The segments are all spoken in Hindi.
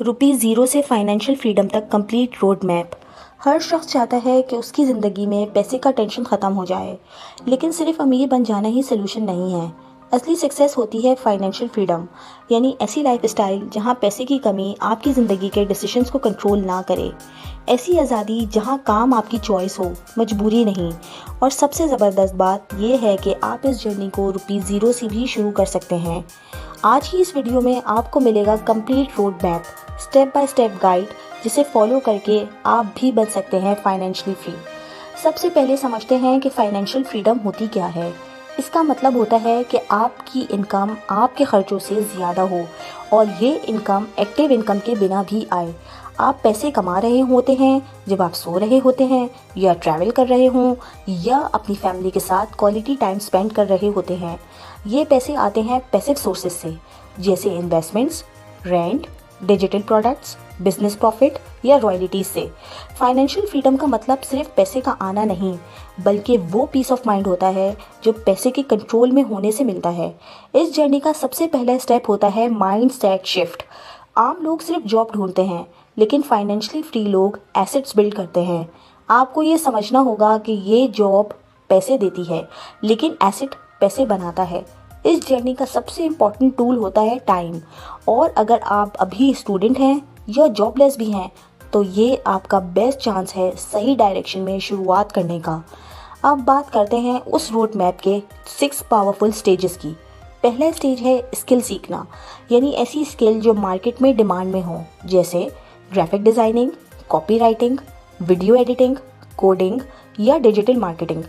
रुपीज़ ज़ीरो से फाइनेंशियल फ्रीडम तक कंप्लीट रोड मैप। हर शख्स चाहता है कि उसकी ज़िंदगी में पैसे का टेंशन ख़त्म हो जाए, लेकिन सिर्फ अमीर बन जाना ही सोल्यूशन नहीं है। असली सक्सेस होती है फाइनेंशियल फ्रीडम, यानी ऐसी लाइफस्टाइल जहां पैसे की कमी आपकी ज़िंदगी के डिसीजंस को कंट्रोल ना करे। ऐसी आज़ादी जहां काम आपकी चॉइस हो, मजबूरी नहीं। और सबसे ज़बरदस्त बात यह है कि आप इस जर्नी को रुपीज़ ज़ीरो से भी शुरू कर सकते हैं। आज की इस वीडियो में आपको मिलेगा complete road map, step by step guide, जिसे फॉलो करके आप भी बन सकते हैं फाइनेंशियली फ्री। सबसे पहले समझते हैं कि फाइनेंशियल फ्रीडम होती क्या है। इसका मतलब होता है कि आपकी इनकम आपके खर्चों से ज़्यादा हो और ये इनकम एक्टिव इनकम के बिना भी आए। आप पैसे कमा रहे होते हैं जब आप सो रहे होते हैं, या ट्रैवल कर रहे हों, या अपनी फैमिली के साथ क्वालिटी टाइम स्पेंड कर रहे होते हैं। ये पैसे आते हैं पैसिव सोर्सेज से, जैसे investments, rent, digital products, business profit या रॉयल्टीज से। फाइनेंशियल फ्रीडम का मतलब सिर्फ पैसे का आना नहीं, बल्कि वो पीस ऑफ माइंड होता है जो पैसे के कंट्रोल में होने से मिलता है। इस जर्नी का सबसे पहला स्टेप होता है माइंड सेट शिफ्ट। आम लोग सिर्फ जॉब ढूंढते हैं, लेकिन फाइनेंशियली फ्री लोग एसेट्स बिल्ड करते हैं। आपको ये समझना होगा कि ये जॉब पैसे देती है, लेकिन एसेट पैसे बनाता है। इस जर्नी का सबसे इम्पॉर्टेंट टूल होता है टाइम। और अगर आप अभी स्टूडेंट हैं या जॉबलेस भी हैं, तो ये आपका बेस्ट चांस है सही डायरेक्शन में शुरुआत करने का। अब बात करते हैं उस रोड मैप के 6 पावरफुल स्टेजेस की। पहला स्टेज है स्किल सीखना, यानी ऐसी स्किल जो मार्केट में डिमांड में हो, जैसे graphic designing, copy writing, video editing, coding या डिजिटल मार्केटिंग।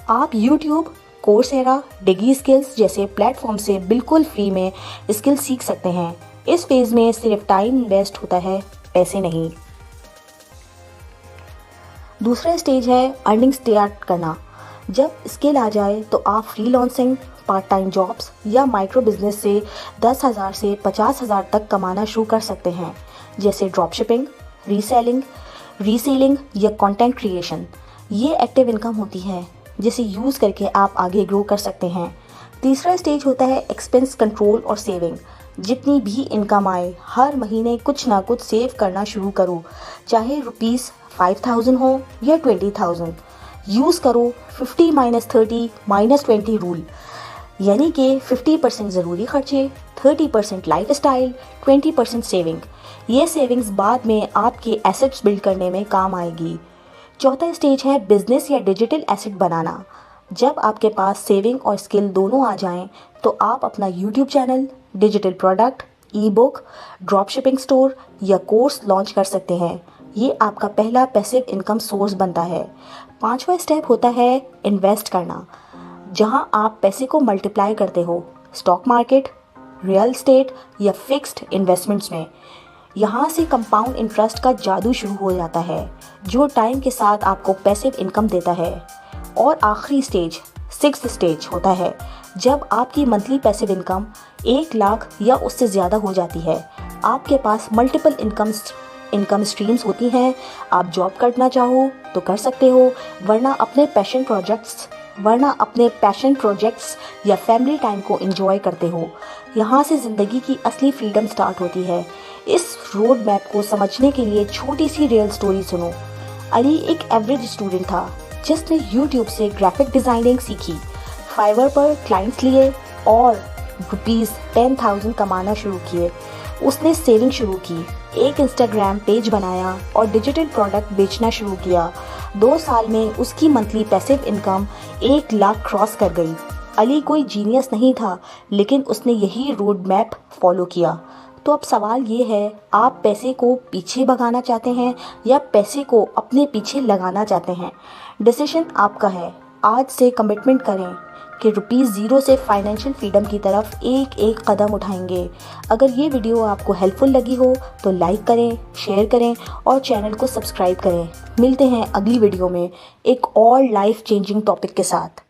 आप यूट्यूब, कोर्सेरा, डिगी स्किल्स जैसे प्लेटफॉर्म से बिल्कुल फ्री में स्किल सीख सकते हैं। इस फेज में सिर्फ टाइम इन्वेस्ट होता है, पैसे नहीं। दूसरा स्टेज है अर्निंग स्टार्ट करना। जब स्किल आ जाए तो आप फ्रीलांसिंग, पार्ट टाइम जॉब्स या माइक्रो बिजनेस से 10,000 से 50,000 तक कमाना शुरू कर सकते हैं, जैसे ड्रॉप शिपिंग, रीसेलिंग या कंटेंट क्रिएशन। ये एक्टिव इनकम होती है जिसे यूज़ करके आप आगे ग्रो कर सकते हैं। तीसरा स्टेज होता है एक्सपेंस कंट्रोल और सेविंग। जितनी भी इनकम आए, हर महीने कुछ ना कुछ सेव करना शुरू करो, चाहे रुपीज़ 5,000 हो या 20,000। यूज़ करो 50-30-20 रूल, यानी कि 50% ज़रूरी खर्चे, 30% लाइफ स्टाइल, 20% सेविंग। ये सेविंग्स बाद में आपके एसेट्स बिल्ड करने में काम आएगी। चौथा स्टेज है बिजनेस या डिजिटल एसेट बनाना। जब आपके पास सेविंग और स्किल दोनों आ जाएं, तो आप अपना यूट्यूब चैनल, डिजिटल प्रोडक्ट, ई बुक, ड्रॉप शिपिंग स्टोर या कोर्स लॉन्च कर सकते हैं। ये आपका पहला पैसिव इनकम सोर्स बनता है। पांचवा स्टेप होता है इन्वेस्ट करना, जहां आप पैसे को मल्टीप्लाई करते हो, स्टॉक मार्केट, रियल एस्टेट या फिक्स्ड इन्वेस्टमेंट्स में। यहाँ से कंपाउंड इंटरेस्ट का जादू शुरू हो जाता है, जो टाइम के साथ आपको पैसिव इनकम देता है। और आखिरी स्टेज, 6th स्टेज होता है जब आपकी मंथली पैसिव इनकम 1 लाख या उससे ज़्यादा हो जाती है। आपके पास मल्टीपल इनकम स्ट्रीम्स होती हैं। आप जॉब करना चाहो तो कर सकते हो, वरना अपने पैशन प्रोजेक्ट्स या फैमिली टाइम को एंजॉय करते हो। यहाँ से ज़िंदगी की असली फ्रीडम स्टार्ट होती है। इस रोड मैप को समझने के लिए छोटी सी रियल स्टोरी सुनो। अली एक एवरेज स्टूडेंट था जिसने यूट्यूब से ग्राफिक डिज़ाइनिंग सीखी, फाइवर पर क्लाइंट्स लिए और रुपीज़ 10,000 कमाना शुरू किए। उसने सेविंग शुरू की, एक इंस्टाग्राम पेज बनाया और डिजिटल प्रोडक्ट बेचना शुरू किया। 2 साल में उसकी monthly passive income 1 lakh cross कर गई। अली कोई जीनियस नहीं था, लेकिन उसने यही रोड मैप फॉलो किया। तो अब सवाल ये है, आप पैसे को पीछे भगाना चाहते हैं या पैसे को अपने पीछे लगाना चाहते हैं? डिसीजन आपका है। आज से कमिटमेंट करें कि रुपीज़ ज़ीरो से फाइनेंशियल फ्रीडम की तरफ एक एक कदम उठाएंगे। अगर ये वीडियो आपको हेल्पफुल लगी हो तो लाइक करें, शेयर करें और चैनल को सब्सक्राइब करें। मिलते हैं अगली वीडियो में एक और लाइफ चेंजिंग टॉपिक के साथ।